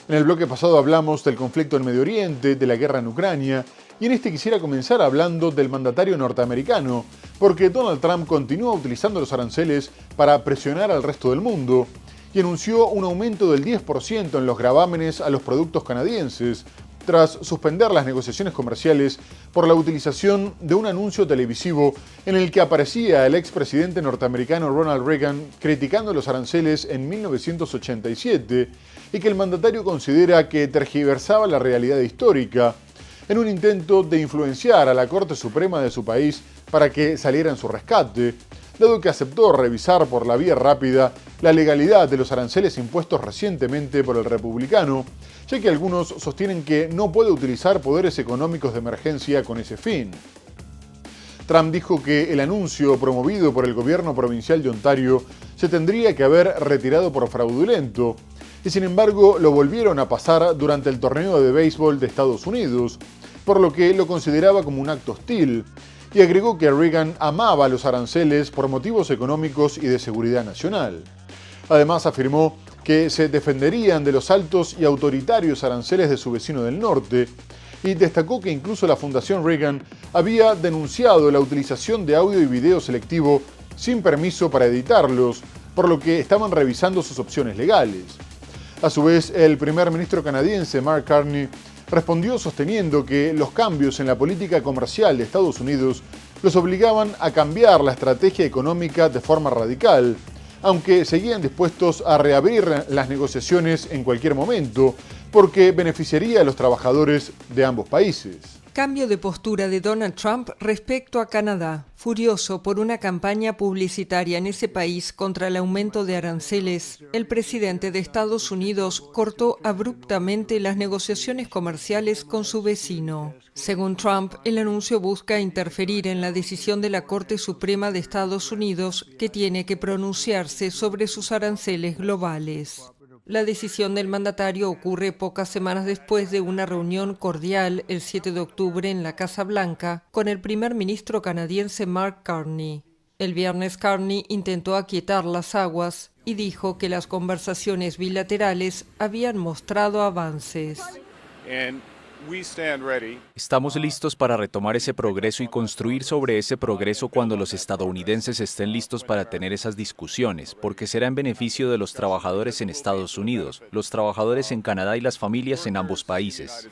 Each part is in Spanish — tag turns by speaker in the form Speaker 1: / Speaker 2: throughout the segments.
Speaker 1: En el bloque pasado hablamos del conflicto en Medio Oriente, de la guerra en Ucrania, y en este quisiera comenzar hablando del mandatario norteamericano, porque Donald Trump continúa utilizando los aranceles para presionar al resto del mundo, y anunció un aumento del 10% en los gravámenes a los productos canadienses, tras suspender las negociaciones comerciales por la utilización de un anuncio televisivo en el que aparecía el expresidente norteamericano Ronald Reagan criticando los aranceles en 1987 y que el mandatario considera que tergiversaba la realidad histórica en un intento de influenciar a la Corte Suprema de su país para que saliera en su rescate, dado que aceptó revisar por la vía rápida la legalidad de los aranceles impuestos recientemente por el republicano, ya que algunos sostienen que no puede utilizar poderes económicos de emergencia con ese fin. Trump dijo que el anuncio promovido por el gobierno provincial de Ontario se tendría que haber retirado por fraudulento, y sin embargo lo volvieron a pasar durante el torneo de béisbol de Estados Unidos, por lo que lo consideraba como un acto hostil, y agregó que Reagan amaba los aranceles por motivos económicos y de seguridad nacional. Además afirmó que se defenderían de los altos y autoritarios aranceles de su vecino del norte, y destacó que incluso la Fundación Reagan había denunciado la utilización de audio y video selectivo sin permiso para editarlos, por lo que estaban revisando sus opciones legales. A su vez, el primer ministro canadiense Mark Carney respondió sosteniendo que los cambios en la política comercial de Estados Unidos los obligaban a cambiar la estrategia económica de forma radical, aunque seguían dispuestos a reabrir las negociaciones en cualquier momento, porque beneficiaría a los trabajadores de ambos países.
Speaker 2: Cambio de postura de Donald Trump respecto a Canadá. Furioso por una campaña publicitaria en ese país contra el aumento de aranceles, el presidente de Estados Unidos cortó abruptamente las negociaciones comerciales con su vecino. Según Trump, el anuncio busca interferir en la decisión de la Corte Suprema de Estados Unidos, que tiene que pronunciarse sobre sus aranceles globales. La decisión del mandatario ocurre pocas semanas después de una reunión cordial el 7 de octubre en la Casa Blanca con el primer ministro canadiense Mark Carney. El viernes Carney intentó aquietar las aguas y dijo que las conversaciones bilaterales habían mostrado avances.
Speaker 3: Estamos listos para retomar ese progreso y construir sobre ese progreso cuando los estadounidenses estén listos para tener esas discusiones, porque será en beneficio de los trabajadores en Estados Unidos, los trabajadores en Canadá y las familias en ambos países.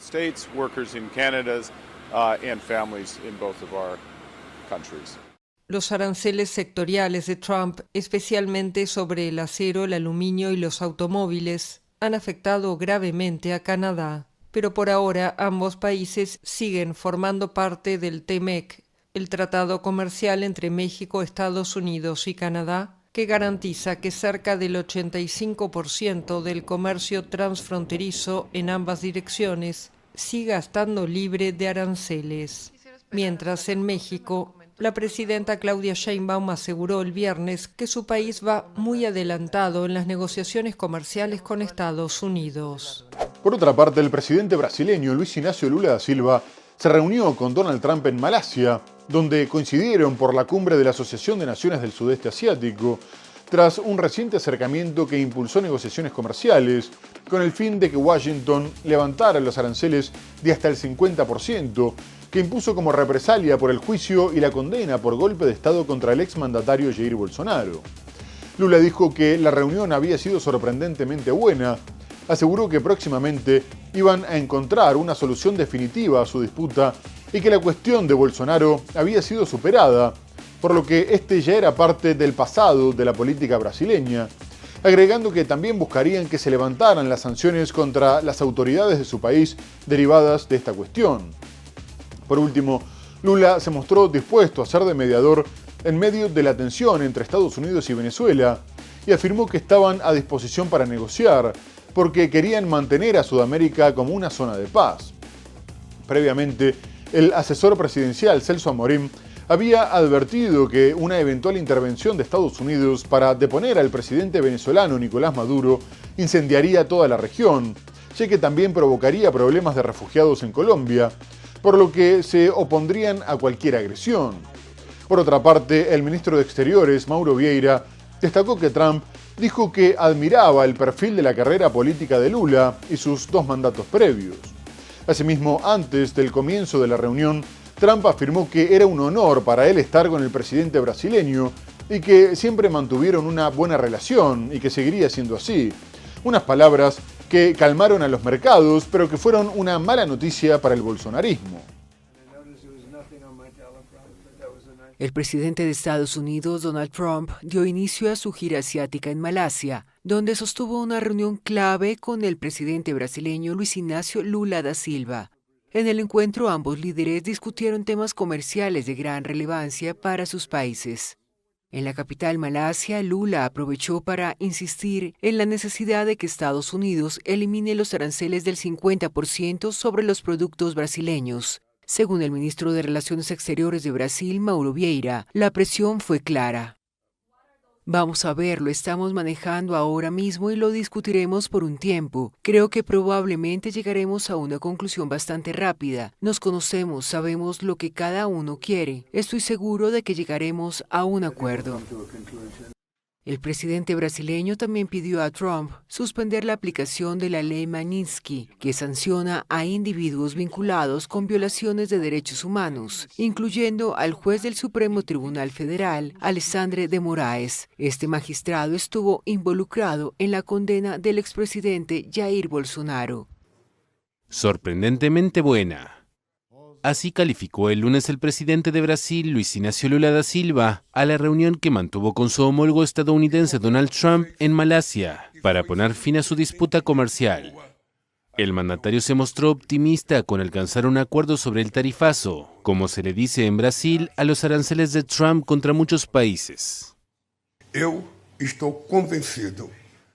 Speaker 2: Los aranceles sectoriales de Trump, especialmente sobre el acero, el aluminio y los automóviles, han afectado gravemente a Canadá. Pero por ahora ambos países siguen formando parte del TMEC, el tratado comercial entre México, Estados Unidos y Canadá, que garantiza que cerca del 85% del comercio transfronterizo en ambas direcciones siga estando libre de aranceles. Mientras en México, la presidenta Claudia Sheinbaum aseguró el viernes que su país va muy adelantado en las negociaciones comerciales con Estados Unidos.
Speaker 1: Por otra parte, el presidente brasileño Luis Inácio Lula da Silva se reunió con Donald Trump en Malasia, donde coincidieron por la cumbre de la Asociación de Naciones del Sudeste Asiático, tras un reciente acercamiento que impulsó negociaciones comerciales, con el fin de que Washington levantara los aranceles de hasta el 50%, que impuso como represalia por el juicio y la condena por golpe de Estado contra el exmandatario Jair Bolsonaro. Lula dijo que la reunión había sido sorprendentemente buena, aseguró que próximamente iban a encontrar una solución definitiva a su disputa y que la cuestión de Bolsonaro había sido superada, por lo que este ya era parte del pasado de la política brasileña, agregando que también buscarían que se levantaran las sanciones contra las autoridades de su país derivadas de esta cuestión. Por último, Lula se mostró dispuesto a ser de mediador en medio de la tensión entre Estados Unidos y Venezuela y afirmó que estaban a disposición para negociar, porque querían mantener a Sudamérica como una zona de paz. Previamente, el asesor presidencial Celso Amorim había advertido que una eventual intervención de Estados Unidos para deponer al presidente venezolano Nicolás Maduro incendiaría toda la región, ya que también provocaría problemas de refugiados en Colombia, por lo que se opondrían a cualquier agresión. Por otra parte, el ministro de Exteriores, Mauro Vieira, Destacó que Trump dijo que admiraba el perfil de la carrera política de Lula y sus 2 mandatos previos. Asimismo, antes del comienzo de la reunión, Trump afirmó que era un honor para él estar con el presidente brasileño y que siempre mantuvieron una buena relación y que seguiría siendo así. Unas palabras que calmaron a los mercados, pero que fueron una mala noticia para el bolsonarismo.
Speaker 4: El presidente de Estados Unidos, Donald Trump, dio inicio a su gira asiática en Malasia, donde sostuvo una reunión clave con el presidente brasileño Luis Ignacio Lula da Silva. En el encuentro, ambos líderes discutieron temas comerciales de gran relevancia para sus países. En la capital Malasia, Lula aprovechó para insistir en la necesidad de que Estados Unidos elimine los aranceles del 50% sobre los productos brasileños. Según el ministro de Relaciones Exteriores de Brasil, Mauro Vieira, la presión fue clara. Vamos a ver, lo estamos manejando ahora mismo y lo discutiremos por un tiempo. Creo que probablemente llegaremos a una conclusión bastante rápida. Nos conocemos, sabemos lo que cada uno quiere. Estoy seguro de que llegaremos a un acuerdo. El presidente brasileño también pidió a Trump suspender la aplicación de la ley Magnitsky, que sanciona a individuos vinculados con violaciones de derechos humanos, incluyendo al juez del Supremo Tribunal Federal, Alexandre de Moraes. Este magistrado estuvo involucrado en la condena del expresidente Jair Bolsonaro.
Speaker 5: Sorprendentemente buena. Así calificó el lunes el presidente de Brasil, Luis Ignacio Lula da Silva, a la reunión que mantuvo con su homólogo estadounidense Donald Trump en Malasia para poner fin a su disputa comercial. El mandatario se mostró optimista con alcanzar un acuerdo sobre el tarifazo, como se le dice en Brasil a los aranceles de Trump contra muchos países.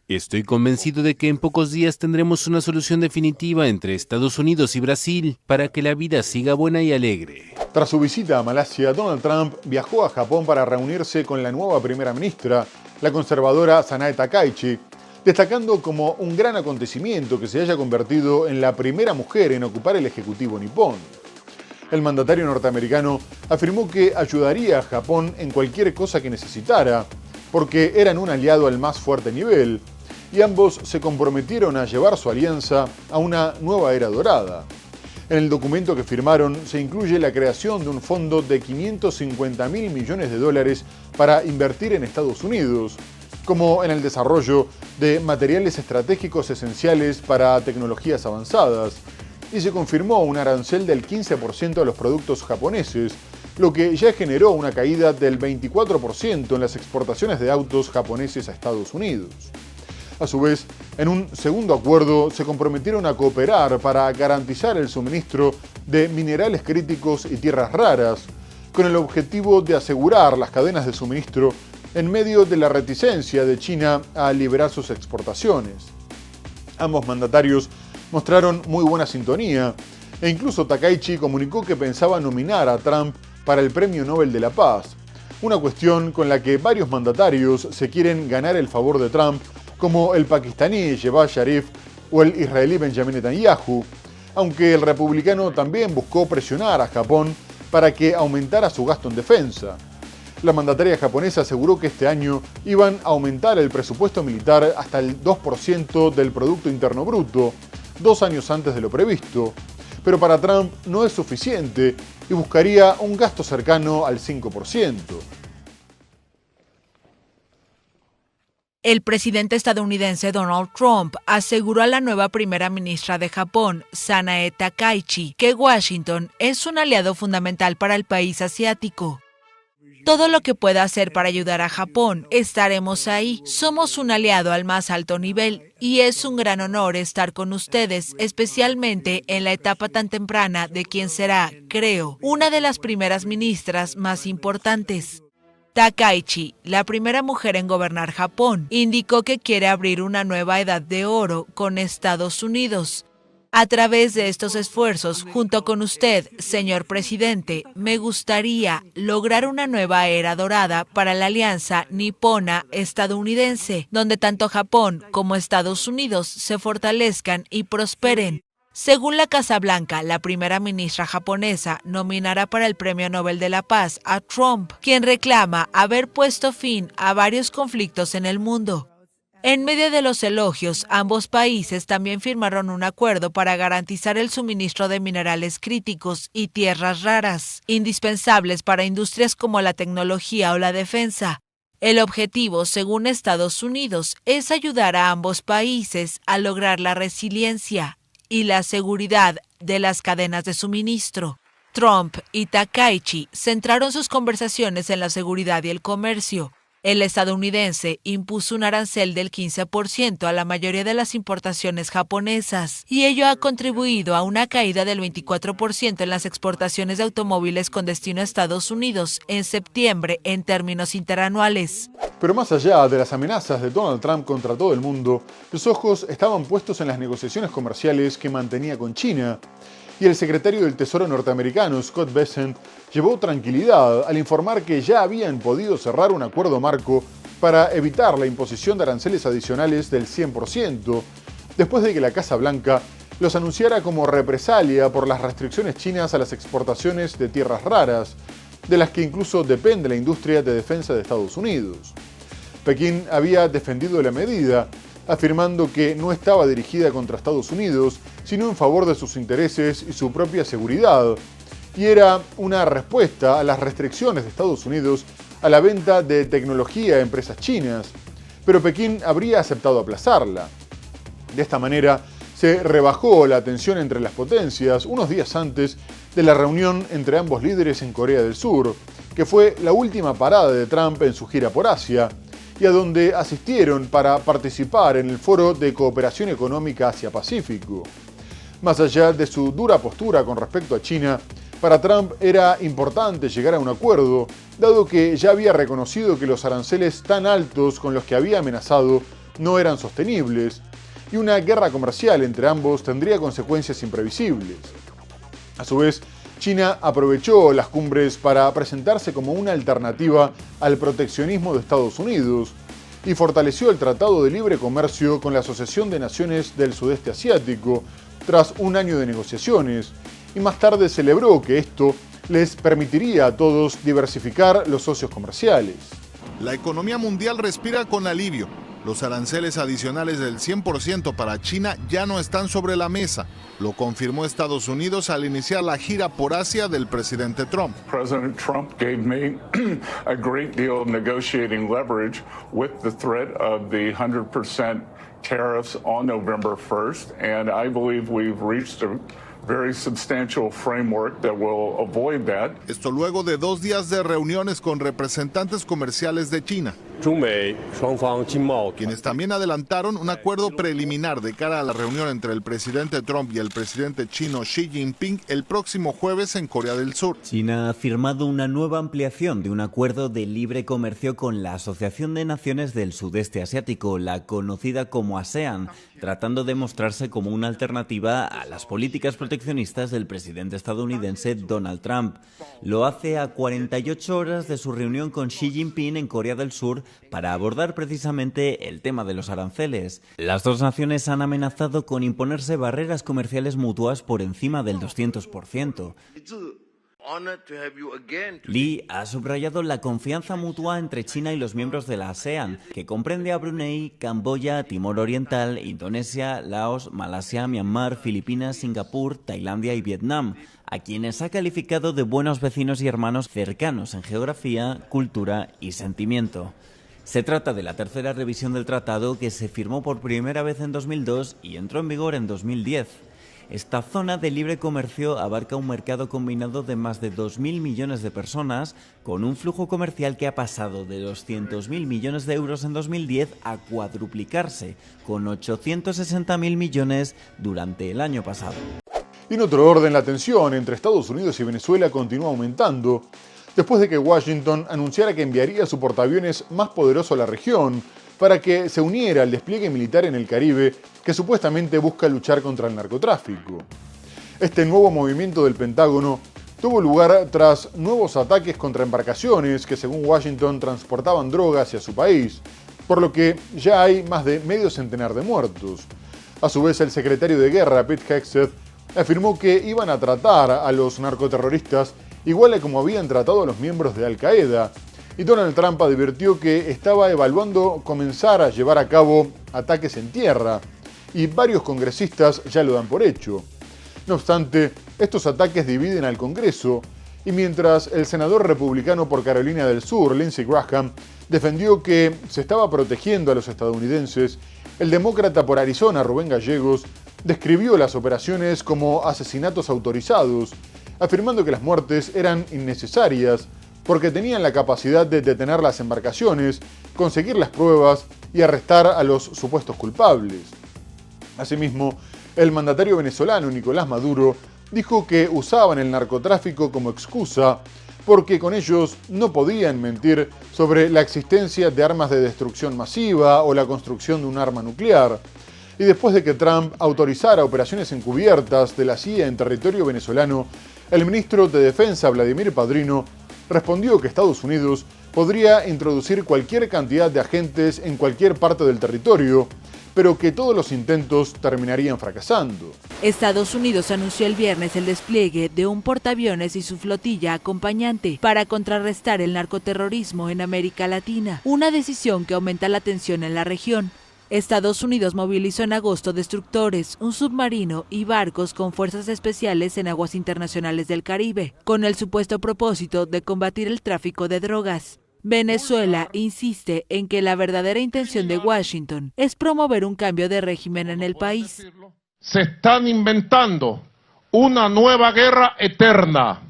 Speaker 5: Estoy convencido de que en pocos días tendremos una solución definitiva entre Estados Unidos y Brasil para que la vida siga buena y alegre.
Speaker 1: Tras su visita a Malasia, Donald Trump viajó a Japón para reunirse con la nueva primera ministra, la conservadora Sanae Takaichi, destacando como un gran acontecimiento que se haya convertido en la primera mujer en ocupar el ejecutivo nipón. El mandatario norteamericano afirmó que ayudaría a Japón en cualquier cosa que necesitara, porque eran un aliado al más fuerte nivel, y ambos se comprometieron a llevar su alianza a una nueva era dorada. En el documento que firmaron se incluye la creación de un fondo de 550.000 millones de dólares para invertir en Estados Unidos, como en el desarrollo de materiales estratégicos esenciales para tecnologías avanzadas, y se confirmó un arancel del 15% a los productos japoneses, lo que ya generó una caída del 24% en las exportaciones de autos japoneses a Estados Unidos. A su vez, en un segundo acuerdo se comprometieron a cooperar para garantizar el suministro de minerales críticos y tierras raras, con el objetivo de asegurar las cadenas de suministro en medio de la reticencia de China a liberar sus exportaciones. Ambos mandatarios mostraron muy buena sintonía, e incluso Takaichi comunicó que pensaba nominar a Trump para el Premio Nobel de la Paz, una cuestión con la que varios mandatarios se quieren ganar el favor de Trump, como el pakistaní Shehbaz Sharif o el israelí Benjamin Netanyahu, aunque el republicano también buscó presionar a Japón para que aumentara su gasto en defensa. La mandataria japonesa aseguró que este año iban a aumentar el presupuesto militar hasta el 2% del Producto Interno Bruto, 2 años antes de lo previsto, pero para Trump no es suficiente y buscaría un gasto cercano al 5%.
Speaker 6: El presidente estadounidense Donald Trump aseguró a la nueva primera ministra de Japón, Sanae Takaichi, que Washington es un aliado fundamental para el país asiático. Todo lo que pueda hacer para ayudar a Japón, estaremos ahí. Somos un aliado al más alto nivel y es un gran honor estar con ustedes, especialmente en la etapa tan temprana de quien será, creo, una de las primeras ministras más importantes. Takaichi, la primera mujer en gobernar Japón, indicó que quiere abrir una nueva edad de oro con Estados Unidos. A través de estos esfuerzos, junto con usted, señor presidente, me gustaría lograr una nueva era dorada para la alianza nipona-estadounidense, donde tanto Japón como Estados Unidos se fortalezcan y prosperen. Según la Casa Blanca, la primera ministra japonesa nominará para el Premio Nobel de la Paz a Trump, quien reclama haber puesto fin a varios conflictos en el mundo. En medio de los elogios, ambos países también firmaron un acuerdo para garantizar el suministro de minerales críticos y tierras raras, indispensables para industrias como la tecnología o la defensa. El objetivo, según Estados Unidos, es ayudar a ambos países a lograr la resiliencia y la seguridad de las cadenas de suministro. Trump y Takaichi centraron sus conversaciones en la seguridad y el comercio. El estadounidense impuso un arancel del 15% a la mayoría de las importaciones japonesas, y ello ha contribuido a una caída del 24% en las exportaciones de automóviles con destino a Estados Unidos en septiembre en términos interanuales.
Speaker 1: Pero más allá de las amenazas de Donald Trump contra todo el mundo, los ojos estaban puestos en las negociaciones comerciales que mantenía con China. Y el secretario del Tesoro norteamericano, Scott Bessent, llevó tranquilidad al informar que ya habían podido cerrar un acuerdo marco para evitar la imposición de aranceles adicionales del 100%, después de que la Casa Blanca los anunciara como represalia por las restricciones chinas a las exportaciones de tierras raras, de las que incluso depende la industria de defensa de Estados Unidos. Pekín había defendido la medida, afirmando que no estaba dirigida contra Estados Unidos, sino en favor de sus intereses y su propia seguridad, y era una respuesta a las restricciones de Estados Unidos a la venta de tecnología a empresas chinas, pero Pekín habría aceptado aplazarla. De esta manera, se rebajó la tensión entre las potencias unos días antes de la reunión entre ambos líderes en Corea del Sur, que fue la última parada de Trump en su gira por Asia, y a donde asistieron para participar en el Foro de Cooperación Económica Asia-Pacífico. Más allá de su dura postura con respecto a China, para Trump era importante llegar a un acuerdo, dado que ya había reconocido que los aranceles tan altos con los que había amenazado no eran sostenibles, y una guerra comercial entre ambos tendría consecuencias imprevisibles. A su vez, China aprovechó las cumbres para presentarse como una alternativa al proteccionismo de Estados Unidos y fortaleció el Tratado de Libre Comercio con la Asociación de Naciones del Sudeste Asiático tras un año de negociaciones, y más tarde celebró que esto les permitiría a todos diversificar los socios comerciales.
Speaker 7: La economía mundial respira con alivio. Los aranceles adicionales del 100% para China ya no están sobre la mesa. Lo confirmó Estados Unidos al iniciar la gira por Asia del presidente Trump.
Speaker 8: President Trump gave me a great deal of negotiating leverage with the threat of the 100% tariffs on November 1st, and I believe we've reached a very substantial framework that will avoid that.
Speaker 7: Esto luego de 2 días de reuniones con representantes comerciales de China, quienes también adelantaron un acuerdo preliminar de cara a la reunión entre el presidente Trump y el presidente chino Xi Jinping el próximo jueves en Corea del Sur.
Speaker 9: China ha firmado una nueva ampliación de un acuerdo de libre comercio con la Asociación de Naciones del Sudeste Asiático, la conocida como ASEAN, tratando de mostrarse como una alternativa a las políticas proteccionistas del presidente estadounidense Donald Trump. Lo hace a 48 horas de su reunión con Xi Jinping en Corea del Sur para abordar precisamente el tema de los aranceles. Las dos naciones han amenazado con imponerse barreras comerciales mutuas por encima del 200%. Lee ha subrayado la confianza mutua entre China y los miembros de la ASEAN, que comprende a Brunei, Camboya, Timor Oriental, Indonesia, Laos, Malasia, Myanmar, Filipinas, Singapur, Tailandia y Vietnam, a quienes ha calificado de buenos vecinos y hermanos cercanos en geografía, cultura y sentimiento. Se trata de la tercera revisión del tratado, que se firmó por primera vez en 2002 y entró en vigor en 2010. Esta zona de libre comercio abarca un mercado combinado de más de 2.000 millones de personas, con un flujo comercial que ha pasado de 200.000 millones de euros en 2010 a cuadruplicarse, con 860.000 millones durante el año pasado.
Speaker 1: Y en otro orden, la tensión entre Estados Unidos y Venezuela continúa aumentando, después de que Washington anunciara que enviaría su portaaviones más poderoso a la región para que se uniera al despliegue militar en el Caribe que supuestamente busca luchar contra el narcotráfico. Este nuevo movimiento del Pentágono tuvo lugar tras nuevos ataques contra embarcaciones que, según Washington, transportaban droga hacia su país, por lo que ya hay más de medio centenar de muertos. A su vez, el secretario de Guerra, Pete Hegseth, afirmó que iban a tratar a los narcoterroristas igual a como habían tratado a los miembros de Al Qaeda, y Donald Trump advirtió que estaba evaluando comenzar a llevar a cabo ataques en tierra, y varios congresistas ya lo dan por hecho. No obstante, estos ataques dividen al Congreso, y mientras el senador republicano por Carolina del Sur, Lindsey Graham, defendió que se estaba protegiendo a los estadounidenses, el demócrata por Arizona, Rubén Gallegos, describió las operaciones como asesinatos autorizados, afirmando que las muertes eran innecesarias porque tenían la capacidad de detener las embarcaciones, conseguir las pruebas y arrestar a los supuestos culpables. Asimismo, el mandatario venezolano Nicolás Maduro dijo que usaban el narcotráfico como excusa porque con ellos no podían mentir sobre la existencia de armas de destrucción masiva o la construcción de un arma nuclear. Y después de que Trump autorizara operaciones encubiertas de la CIA en territorio venezolano, el ministro de Defensa, Vladimir Padrino, respondió que Estados Unidos podría introducir cualquier cantidad de agentes en cualquier parte del territorio, pero que todos los intentos terminarían fracasando.
Speaker 6: Estados Unidos anunció el viernes el despliegue de un portaaviones y su flotilla acompañante para contrarrestar el narcoterrorismo en América Latina, una decisión que aumenta la tensión en la región. Estados Unidos movilizó en agosto destructores, un submarino y barcos con fuerzas especiales en aguas internacionales del Caribe, con el supuesto propósito de combatir el tráfico de drogas. Venezuela insiste en que la verdadera intención de Washington es promover un cambio de régimen en el país.
Speaker 10: Se están inventando una nueva guerra eterna.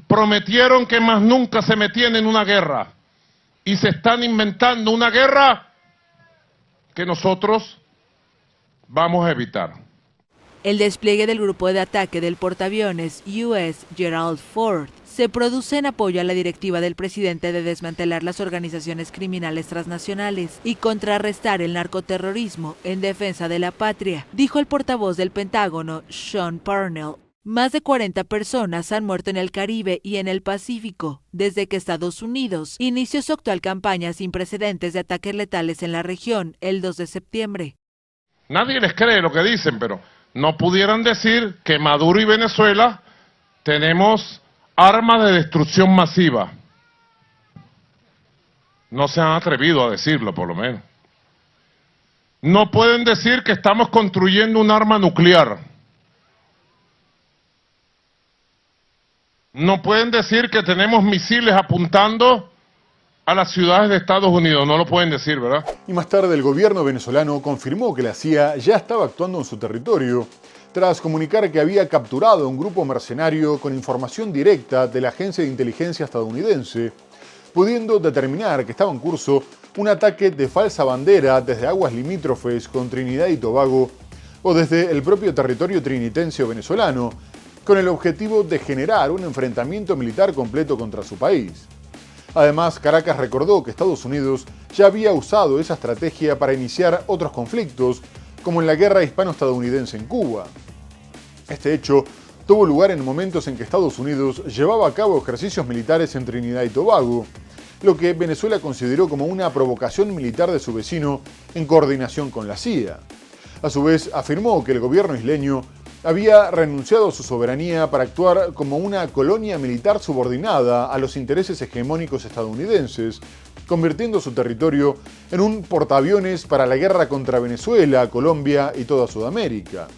Speaker 10: Prometieron que más nunca se metían en una guerra y se están inventando una guerra que nosotros vamos a evitar.
Speaker 6: El despliegue del grupo de ataque del portaaviones U.S. Gerald Ford se produce en apoyo a la directiva del presidente de desmantelar las organizaciones criminales transnacionales y contrarrestar el narcoterrorismo en defensa de la patria, dijo el portavoz del Pentágono, Sean Parnell. Más de 40 personas han muerto en el Caribe y en el Pacífico desde que Estados Unidos inició su actual campaña sin precedentes de ataques letales en la región el 2 de septiembre.
Speaker 10: Nadie les cree lo que dicen, pero no pudieran decir que Maduro y Venezuela tenemos armas de destrucción masiva. No se han atrevido a decirlo, por lo menos. No pueden decir que estamos construyendo un arma nuclear. No pueden decir que tenemos misiles apuntando a las ciudades de Estados Unidos. No lo pueden decir, ¿verdad?
Speaker 1: Y más tarde el gobierno venezolano confirmó que la CIA ya estaba actuando en su territorio, tras comunicar que había capturado a un grupo mercenario con información directa de la agencia de inteligencia estadounidense, pudiendo determinar que estaba en curso un ataque de falsa bandera desde aguas limítrofes con Trinidad y Tobago o desde el propio territorio trinitense o venezolano, con el objetivo de generar un enfrentamiento militar completo contra su país. Además, Caracas recordó que Estados Unidos ya había usado esa estrategia para iniciar otros conflictos, como en la guerra hispano-estadounidense en Cuba. Este hecho tuvo lugar en momentos en que Estados Unidos llevaba a cabo ejercicios militares en Trinidad y Tobago, lo que Venezuela consideró como una provocación militar de su vecino en coordinación con la CIA. A su vez, afirmó que el gobierno isleño había renunciado a su soberanía para actuar como una colonia militar subordinada a los intereses hegemónicos estadounidenses, convirtiendo su territorio en un portaaviones para la guerra contra Venezuela, Colombia y toda Sudamérica.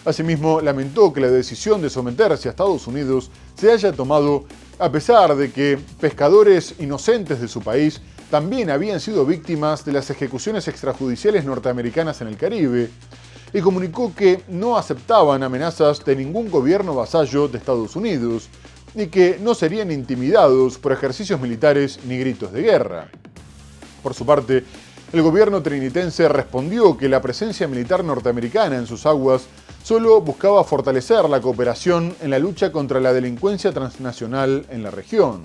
Speaker 1: Asimismo, lamentó que la decisión de someterse a Estados Unidos se haya tomado a pesar de que pescadores inocentes de su país también habían sido víctimas de las ejecuciones extrajudiciales norteamericanas en el Caribe, y comunicó que no aceptaban amenazas de ningún gobierno vasallo de Estados Unidos y que no serían intimidados por ejercicios militares ni gritos de guerra. Por su parte, el gobierno trinitense respondió que la presencia militar norteamericana en sus aguas solo buscaba fortalecer la cooperación en la lucha contra la delincuencia transnacional en la región.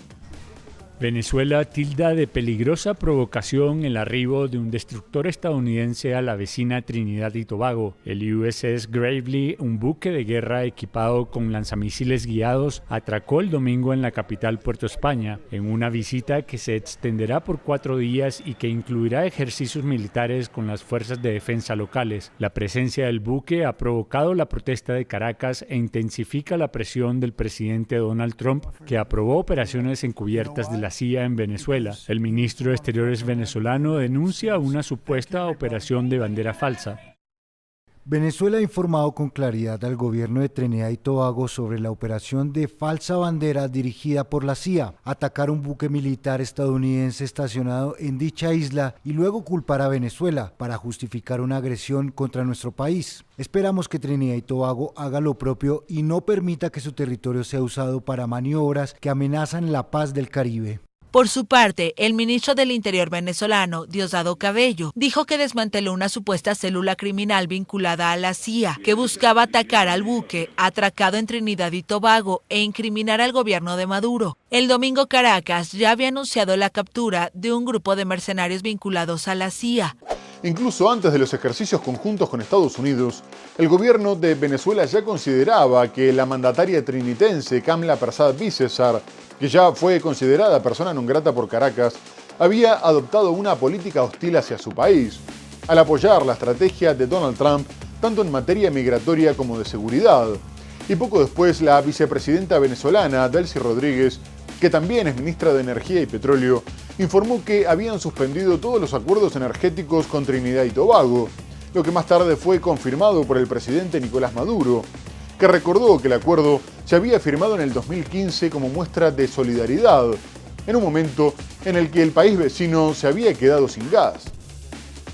Speaker 11: Venezuela tilda de peligrosa provocación el arribo de un destructor estadounidense a la vecina Trinidad y Tobago. El USS Gravely, un buque de guerra equipado con lanzamisiles guiados, atracó el domingo en la capital Puerto España, en una visita que se extenderá por 4 días y que incluirá ejercicios militares con las fuerzas de defensa locales. La presencia del buque ha provocado la protesta de Caracas e intensifica la presión del presidente Donald Trump, que aprobó operaciones encubiertas de la CIA en Venezuela. El ministro de Exteriores venezolano denuncia una supuesta operación de bandera falsa.
Speaker 12: Venezuela ha informado con claridad al gobierno de Trinidad y Tobago sobre la operación de falsa bandera dirigida por la CIA, atacar un buque militar estadounidense estacionado en dicha isla y luego culpar a Venezuela para justificar una agresión contra nuestro país. Esperamos que Trinidad y Tobago haga lo propio y no permita que su territorio sea usado para maniobras que amenazan la paz del Caribe.
Speaker 6: Por su parte, el ministro del Interior venezolano, Diosdado Cabello, dijo que desmanteló una supuesta célula criminal vinculada a la CIA que buscaba atacar al buque atracado en Trinidad y Tobago e incriminar al gobierno de Maduro. El domingo Caracas ya había anunciado la captura de un grupo de mercenarios vinculados a la CIA.
Speaker 1: Incluso antes de los ejercicios conjuntos con Estados Unidos, el gobierno de Venezuela ya consideraba que la mandataria trinitense Kamla Persad-Bissessar, que ya fue considerada persona non grata por Caracas, había adoptado una política hostil hacia su país, al apoyar la estrategia de Donald Trump tanto en materia migratoria como de seguridad. Y poco después, la vicepresidenta venezolana, Delcy Rodríguez, que también es ministra de Energía y Petróleo, informó que habían suspendido todos los acuerdos energéticos con Trinidad y Tobago, lo que más tarde fue confirmado por el presidente Nicolás Maduro, que recordó que el acuerdo se había firmado en el 2015 como muestra de solidaridad, en un momento en el que el país vecino se había quedado sin gas.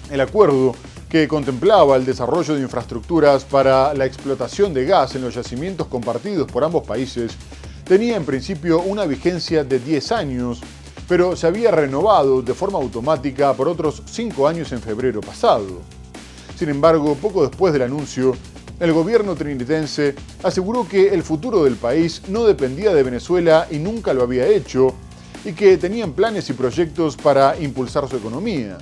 Speaker 1: El acuerdo, que contemplaba el desarrollo de infraestructuras para la explotación de gas en los yacimientos compartidos por ambos países, tenía en principio una vigencia de 10 años, pero se había renovado de forma automática por otros 5 años en febrero pasado. Sin embargo, poco después del anuncio, el gobierno trinitense aseguró que el futuro del país no dependía de Venezuela y nunca lo había hecho, y que tenían planes y proyectos para impulsar su economía.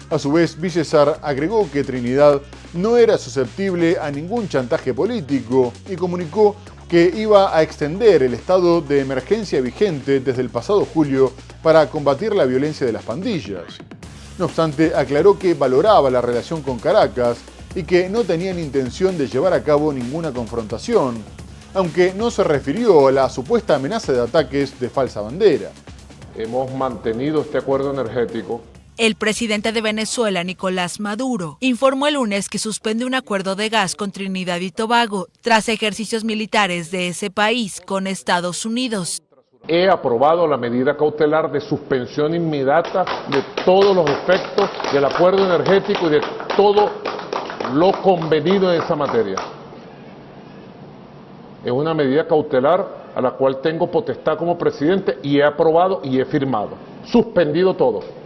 Speaker 1: A su vez, Bissessar agregó que Trinidad no era susceptible a ningún chantaje político y comunicó que iba a extender el estado de emergencia vigente desde el pasado julio para combatir la violencia de las pandillas. No obstante, aclaró que valoraba la relación con Caracas y que no tenían intención de llevar a cabo ninguna confrontación, aunque no se refirió a la supuesta amenaza de ataques de falsa bandera.
Speaker 10: Hemos mantenido este acuerdo energético.
Speaker 6: El presidente de Venezuela, Nicolás Maduro, informó el lunes que suspende un acuerdo de gas con Trinidad y Tobago tras ejercicios militares de ese país con Estados Unidos.
Speaker 10: He aprobado la medida cautelar de suspensión inmediata de todos los efectos del acuerdo energético y de todo lo convenido en esa materia. Es una medida cautelar a la cual tengo potestad como presidente y he aprobado y he firmado. Suspendido todo.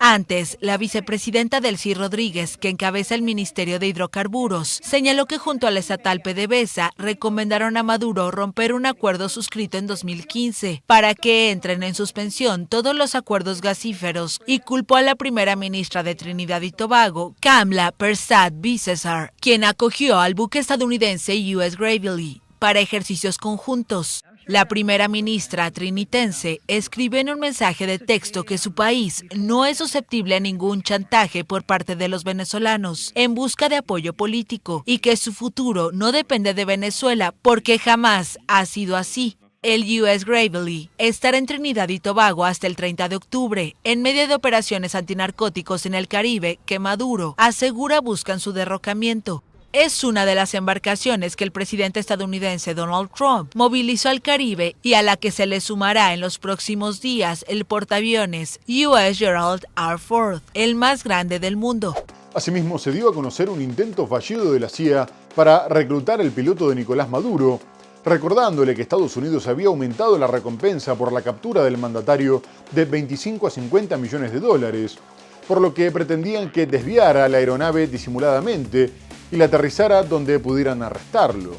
Speaker 6: Antes, la vicepresidenta Delcy Rodríguez, que encabeza el Ministerio de Hidrocarburos, señaló que junto a la estatal PDVSA recomendaron a Maduro romper un acuerdo suscrito en 2015 para que entren en suspensión todos los acuerdos gasíferos y culpó a la primera ministra de Trinidad y Tobago, Kamla Persad-Bissessar, quien acogió al buque estadounidense US Gravely para ejercicios conjuntos. La primera ministra trinitense escribió en un mensaje de texto que su país no es susceptible a ningún chantaje por parte de los venezolanos en busca de apoyo político y que su futuro no depende de Venezuela porque jamás ha sido así. El US Gravely estará en Trinidad y Tobago hasta el 30 de octubre, en medio de operaciones antinarcóticos en el Caribe que Maduro asegura buscan su derrocamiento. Es una de las embarcaciones que el presidente estadounidense Donald Trump movilizó al Caribe y a la que se le sumará en los próximos días el portaaviones US Gerald R. Ford, el más grande del mundo.
Speaker 1: Asimismo, se dio a conocer un intento fallido de la CIA para reclutar al piloto de Nicolás Maduro, recordándole que Estados Unidos había aumentado la recompensa por la captura del mandatario de 25 a 50 millones de dólares, por lo que pretendían que desviara la aeronave disimuladamente y la aterrizara donde pudieran arrestarlo.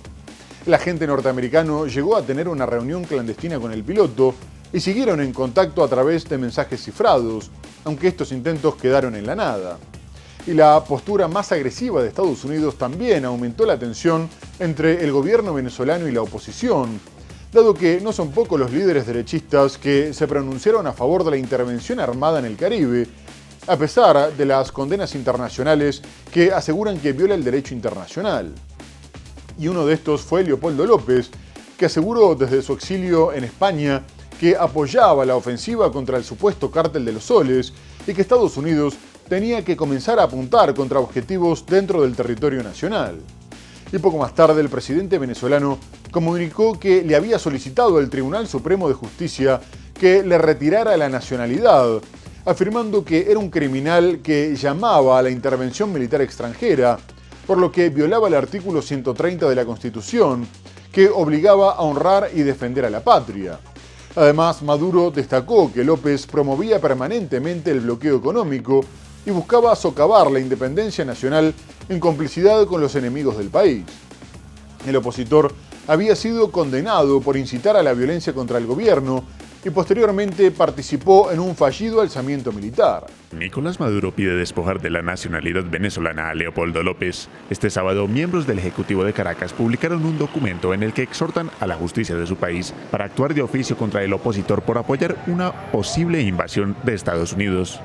Speaker 1: El agente norteamericano llegó a tener una reunión clandestina con el piloto, y siguieron en contacto a través de mensajes cifrados, aunque estos intentos quedaron en la nada. Y la postura más agresiva de Estados Unidos también aumentó la tensión entre el gobierno venezolano y la oposición, dado que no son pocos los líderes derechistas que se pronunciaron a favor de la intervención armada en el Caribe, a pesar de las condenas internacionales que aseguran que viola el derecho internacional. Y uno de estos fue Leopoldo López, que aseguró desde su exilio en España que apoyaba la ofensiva contra el supuesto cártel de los soles y que Estados Unidos tenía que comenzar a apuntar contra objetivos dentro del territorio nacional. Y poco más tarde el presidente venezolano comunicó que le había solicitado al Tribunal Supremo de Justicia que le retirara la nacionalidad, afirmando que era un criminal que llamaba a la intervención militar extranjera, por lo que violaba el artículo 130 de la Constitución, que obligaba a honrar y defender a la patria. Además, Maduro destacó que López promovía permanentemente el bloqueo económico y buscaba socavar la independencia nacional en complicidad con los enemigos del país. El opositor había sido condenado por incitar a la violencia contra el gobierno y posteriormente participó en un fallido alzamiento militar.
Speaker 13: Nicolás Maduro pide despojar de la nacionalidad venezolana a Leopoldo López. Este sábado, miembros del Ejecutivo de Caracas publicaron un documento en el que exhortan a la justicia de su país para actuar de oficio contra el opositor por apoyar una posible invasión de Estados Unidos.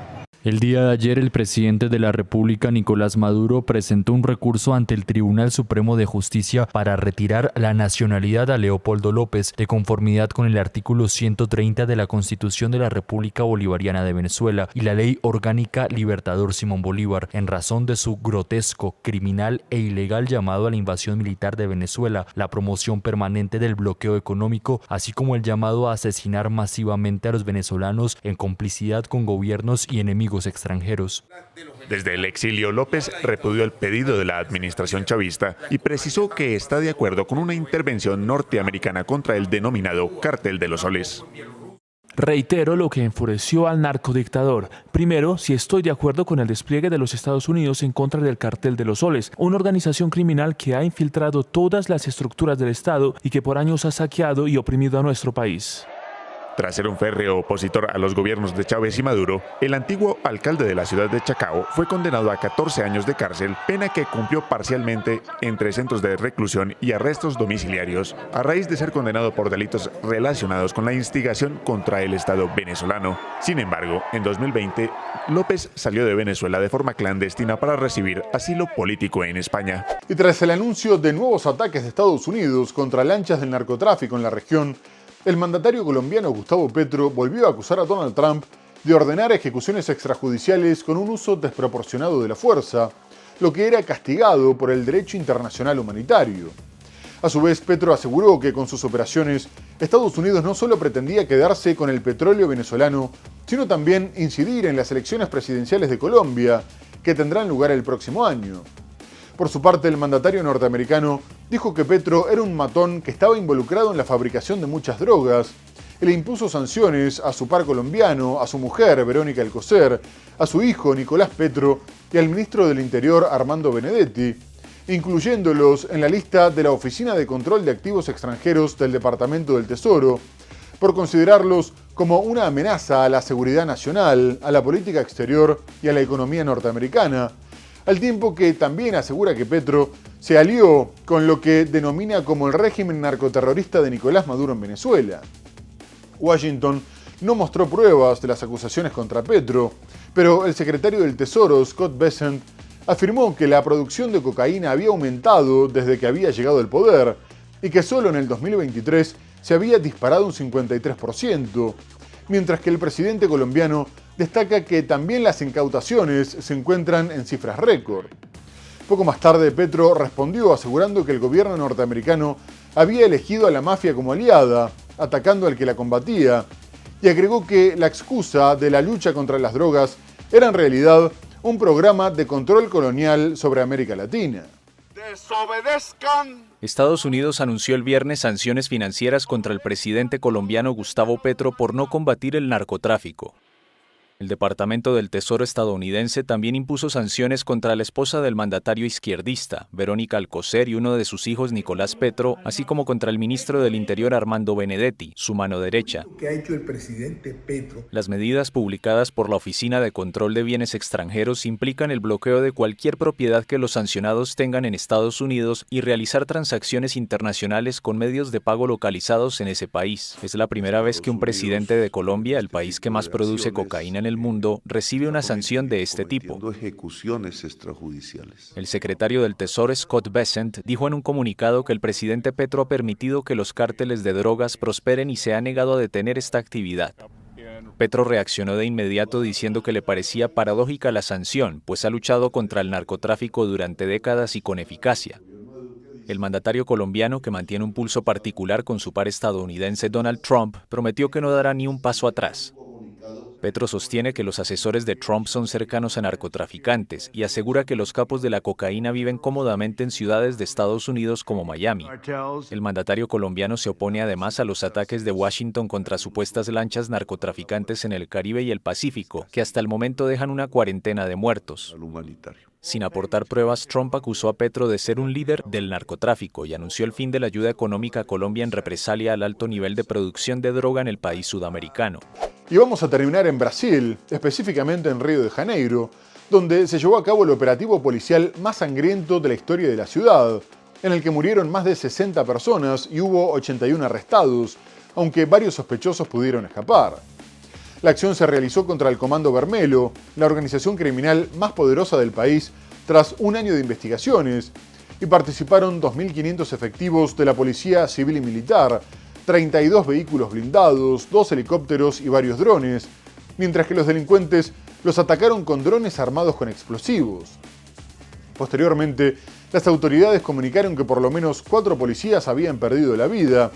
Speaker 14: El día de ayer, el presidente de la República, Nicolás Maduro, presentó un recurso ante el Tribunal Supremo de Justicia para retirar la nacionalidad a Leopoldo López, de conformidad con el artículo 130 de la Constitución de la República Bolivariana de Venezuela y la Ley Orgánica Libertador Simón Bolívar, en razón de su grotesco, criminal e ilegal llamado a la invasión militar de Venezuela, la promoción permanente del bloqueo económico, así como el llamado a asesinar masivamente a los venezolanos en complicidad con gobiernos y enemigos extranjeros.
Speaker 13: Desde el exilio, López repudió el pedido de la administración chavista y precisó que está de acuerdo con una intervención norteamericana contra el denominado Cártel de los Soles.
Speaker 15: Reitero lo que enfureció al narcodictador. Primero, si estoy de acuerdo con el despliegue de los Estados Unidos en contra del Cártel de los Soles, una organización criminal que ha infiltrado todas las estructuras del Estado y que por años ha saqueado y oprimido a nuestro país.
Speaker 13: Tras ser un férreo opositor a los gobiernos de Chávez y Maduro, el antiguo alcalde de la ciudad de Chacao fue condenado a 14 años de cárcel, pena que cumplió parcialmente entre centros de reclusión y arrestos domiciliarios, a raíz de ser condenado por delitos relacionados con la instigación contra el Estado venezolano. Sin embargo, en 2020, López salió de Venezuela de forma clandestina para recibir asilo político en España.
Speaker 1: Y tras el anuncio de nuevos ataques de Estados Unidos contra lanchas del narcotráfico en la región, el mandatario colombiano Gustavo Petro volvió a acusar a Donald Trump de ordenar ejecuciones extrajudiciales con un uso desproporcionado de la fuerza, lo que era castigado por el derecho internacional humanitario. A su vez, Petro aseguró que con sus operaciones, Estados Unidos no solo pretendía quedarse con el petróleo venezolano, sino también incidir en las elecciones presidenciales de Colombia, que tendrán lugar el próximo año. Por su parte, el mandatario norteamericano dijo que Petro era un matón que estaba involucrado en la fabricación de muchas drogas y le impuso sanciones a su par colombiano, a su mujer, Verónica Alcocer, a su hijo, Nicolás Petro, y al ministro del Interior, Armando Benedetti, incluyéndolos en la lista de la Oficina de Control de Activos Extranjeros del Departamento del Tesoro, por considerarlos como una amenaza a la seguridad nacional, a la política exterior y a la economía norteamericana, al tiempo que también asegura que Petro se alió con lo que denomina como el régimen narcoterrorista de Nicolás Maduro en Venezuela. Washington no mostró pruebas de las acusaciones contra Petro, pero el secretario del Tesoro, Scott Bessent, afirmó que la producción de cocaína había aumentado desde que había llegado al poder y que solo en el 2023 se había disparado un 53%, mientras que el presidente colombiano destaca que también las incautaciones se encuentran en cifras récord. Poco más tarde, Petro respondió asegurando que el gobierno norteamericano había elegido a la mafia como aliada, atacando al que la combatía, y agregó que la excusa de la lucha contra las drogas era en realidad un programa de control colonial sobre América Latina.
Speaker 3: ¡Desobedezcan! Estados Unidos anunció el viernes sanciones financieras contra el presidente colombiano Gustavo Petro por no combatir el narcotráfico. El Departamento del Tesoro estadounidense también impuso sanciones contra la esposa del mandatario izquierdista, Verónica Alcocer, y uno de sus hijos, Nicolás Petro, así como contra el ministro del Interior, Armando Benedetti, su mano derecha.
Speaker 16: ¿Qué ha hecho el presidente Petro?
Speaker 3: Las medidas publicadas por la Oficina de Control de Bienes Extranjeros implican el bloqueo de cualquier propiedad que los sancionados tengan en Estados Unidos y realizar transacciones internacionales con medios de pago localizados en ese país. Es la primera vez que un presidente de Colombia, el país que más produce cocaína en el mundo, recibe una sanción de este tipo.
Speaker 17: Ejecuciones extrajudiciales.
Speaker 3: El secretario del Tesoro, Scott Bessent, dijo en un comunicado que el presidente Petro ha permitido que los cárteles de drogas prosperen y se ha negado a detener esta actividad. Petro reaccionó de inmediato diciendo que le parecía paradójica la sanción, pues ha luchado contra el narcotráfico durante décadas y con eficacia. El mandatario colombiano, que mantiene un pulso particular con su par estadounidense Donald Trump, prometió que no dará ni un paso atrás. Petro sostiene que los asesores de Trump son cercanos a narcotraficantes y asegura que los capos de la cocaína viven cómodamente en ciudades de Estados Unidos como Miami. El mandatario colombiano se opone además a los ataques de Washington contra supuestas lanchas narcotraficantes en el Caribe y el Pacífico, que hasta el momento dejan una cuarentena de muertos. Sin aportar pruebas, Trump acusó a Petro de ser un líder del narcotráfico y anunció el fin de la ayuda económica a Colombia en represalia al alto nivel de producción de droga en el país sudamericano.
Speaker 1: Y vamos a terminar en Brasil, específicamente en Río de Janeiro, donde se llevó a cabo el operativo policial más sangriento de la historia de la ciudad, en el que murieron más de 60 personas y hubo 81 arrestados, aunque varios sospechosos pudieron escapar. La acción se realizó contra el Comando Vermelho, la organización criminal más poderosa del país, tras un año de investigaciones, y participaron 2.500 efectivos de la Policía Civil y Militar, 32 vehículos blindados, 2 helicópteros y varios drones, mientras que los delincuentes los atacaron con drones armados con explosivos. Posteriormente, las autoridades comunicaron que por lo menos 4 policías habían perdido la vida,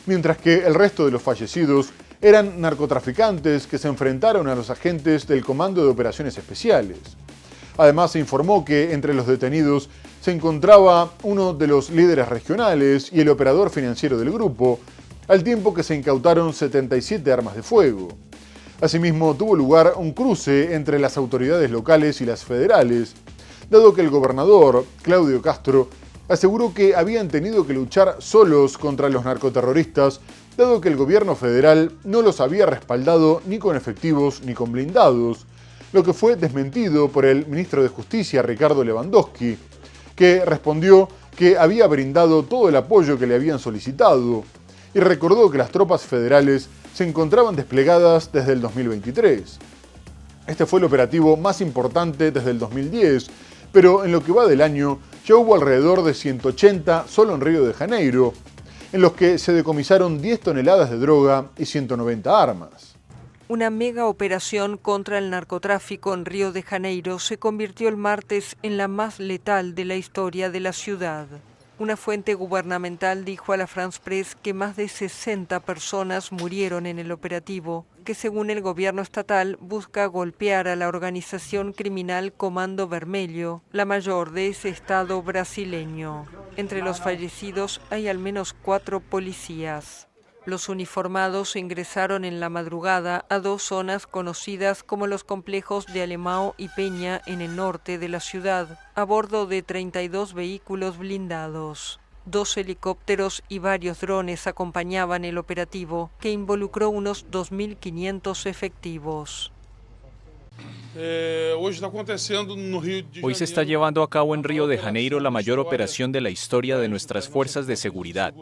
Speaker 1: mientras que el resto de los fallecidos eran narcotraficantes que se enfrentaron a los agentes del Comando de Operaciones Especiales. Además, se informó que entre los detenidos se encontraba uno de los líderes regionales y el operador financiero del grupo, al tiempo que se incautaron 77 armas de fuego. Asimismo, tuvo lugar un cruce entre las autoridades locales y las federales, dado que el gobernador, Claudio Castro, aseguró que habían tenido que luchar solos contra los narcoterroristas, dado que el gobierno federal no los había respaldado ni con efectivos ni con blindados, lo que fue desmentido por el ministro de Justicia, Ricardo Lewandowski, que respondió que había brindado todo el apoyo que le habían solicitado, y recordó que las tropas federales se encontraban desplegadas desde el 2023. Este fue el operativo más importante desde el 2010, pero en lo que va del año ya hubo alrededor de 180 solo en Río de Janeiro, en los que se decomisaron 10 toneladas de droga y 190 armas.
Speaker 2: Una mega operación contra el narcotráfico en Río de Janeiro se convirtió el martes en la más letal de la historia de la ciudad. Una fuente gubernamental dijo a la France Press que más de 60 personas murieron en el operativo, que según el gobierno estatal busca golpear a la organización criminal Comando Vermelho, la mayor de ese estado brasileño. Entre los fallecidos hay al menos 4 policías. Los uniformados ingresaron en la madrugada a 2 zonas conocidas como los complejos de Alemão y Peña en el norte de la ciudad, a bordo de 32 vehículos blindados. 2 helicópteros y varios drones acompañaban el operativo, que involucró unos 2.500 efectivos.
Speaker 3: Hoy se está llevando a cabo en Río de Janeiro la mayor operación de la historia de nuestras fuerzas de seguridad.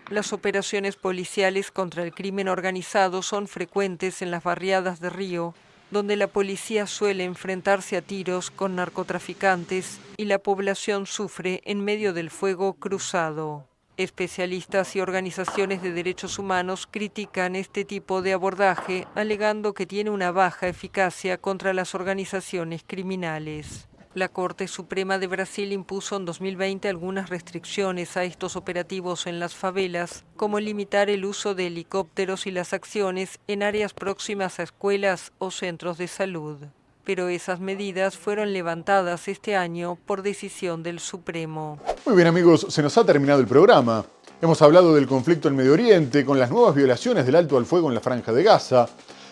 Speaker 2: Las operaciones policiales contra el crimen organizado son frecuentes en las barriadas de Río, donde la policía suele enfrentarse a tiros con narcotraficantes y la población sufre en medio del fuego cruzado. Especialistas y organizaciones de derechos humanos critican este tipo de abordaje, alegando que tiene una baja eficacia contra las organizaciones criminales. La Corte Suprema de Brasil impuso en 2020 algunas restricciones a estos operativos en las favelas, como limitar el uso de helicópteros y las acciones en áreas próximas a escuelas o centros de salud. Pero esas medidas fueron levantadas este año por decisión del Supremo.
Speaker 1: Muy bien amigos, se nos ha terminado el programa. Hemos hablado del conflicto en Medio Oriente, con las nuevas violaciones del alto al fuego en la Franja de Gaza,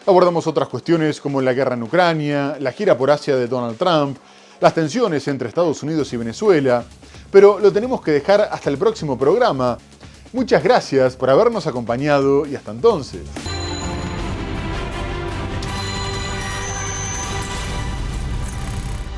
Speaker 1: Abordamos otras cuestiones como la guerra en Ucrania, la gira por Asia de Donald Trump, las tensiones entre Estados Unidos y Venezuela, pero lo tenemos que dejar hasta el próximo programa. Muchas gracias por habernos acompañado y hasta entonces.